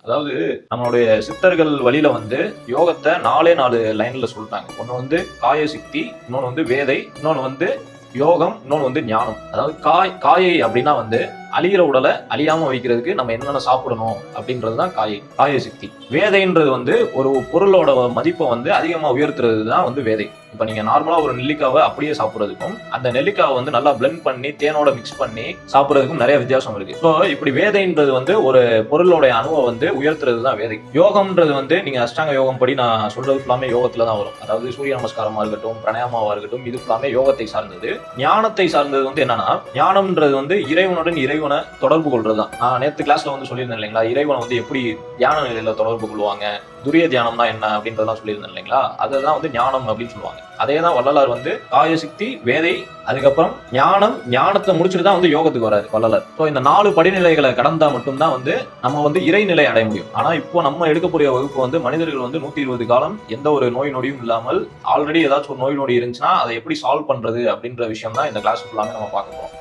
அதாவது நம்மளுடைய சித்தர்கள் வழியில வந்து யோகத்தை 4 லைன்ல சொல்லிட்டாங்க. ஒண்ணு வந்து காய சித்தி, இன்னொன்னு வந்து வேதை, இன்னொன்னு வந்து யோகம், இன்னொன்னு வந்து ஞானம். அதாவது காயை அப்படின்னா வந்து அழிகிற உடலை அழியாம வைக்கிறதுக்கு நம்ம என்னென்ன சாப்பிடணும் அப்படின்றதுதான் காய சித்தி. வேதைன்றது வந்து ஒரு பொருளோட மதிப்பை வந்து அதிகமா உயர்த்துறது தான் வந்து வேதை. இப்ப நீங்க நார்மலா ஒரு நெல்லிக்காவை அப்படியே சாப்பிடுறதுக்கும் அந்த நெல்லிக்காவை வந்து நல்லா பிளெண்ட் பண்ணி தேனோட மிக்ஸ் பண்ணி சாப்பிடுறதுக்கும் நிறைய வித்தியாசம் இருக்கு. ஸோ இப்படி வேதைன்றது வந்து ஒரு பொருளோட அணுவை வந்து உயர்த்துறது தான் வேதை. யோகம்ன்றது வந்து நீங்க அஷ்டாங்க யோகம் படி நான் சொல்றது ஃபுல்லாமே யோகத்துல தான் வரும். அதாவது சூரிய நமஸ்காரமா இருக்கட்டும், பிராணாயாமாவா இருக்கட்டும், இது ஃபுல்லாமே யோகத்தை சார்ந்தது. ஞானத்தை சார்ந்தது வந்து என்னன்னா, ஞானம்ன்றது வந்து இறைவனுடன் இறைவனை தொடர்பு கொள்றதுதான். நான் நேற்று கிளாஸ்ல வந்து சொல்லியிருந்தேன் இல்லைங்களா, இறைவனை வந்து எப்படி தியான நிலையில தொடர்பு கொள்வாங்க, துரிய தியானம்னா என்ன அப்படின்றதெல்லாம் சொல்லியிருந்தேன் இல்லைங்களா, அதுதான் வந்து ஞானம் அப்படின்னு சொல்லுவாங்க. அதே தான் வள்ளலார் வந்து காயசிக்தி, வேதை, அதுக்கப்புறம் ஞானத்தை முடிச்சுட்டு தான் வந்து யோகத்துக்கு வராரு வள்ளலார். ஸோ இந்த 4 படிநிலைகளை கடந்தா மட்டும்தான் வந்து நம்ம வந்து இறைநிலை அடைய முடியும். ஆனா இப்போ நம்ம எடுக்கக்கூடிய வகுப்பு வந்து மனிதர்கள் வந்து 120 காலம் எந்த ஒரு நோய் நொடியும் இல்லாமல் ஆல்ரெடி ஏதாச்சும் ஒரு நோய் நொடி இருந்துச்சுன்னா அதை எப்படி சால்வ் பண்றது அப்படின்ற விஷயம் தான் இந்த கிளாஸ் ஃபுல்லாமே நம்ம பார்க்க போறோம்.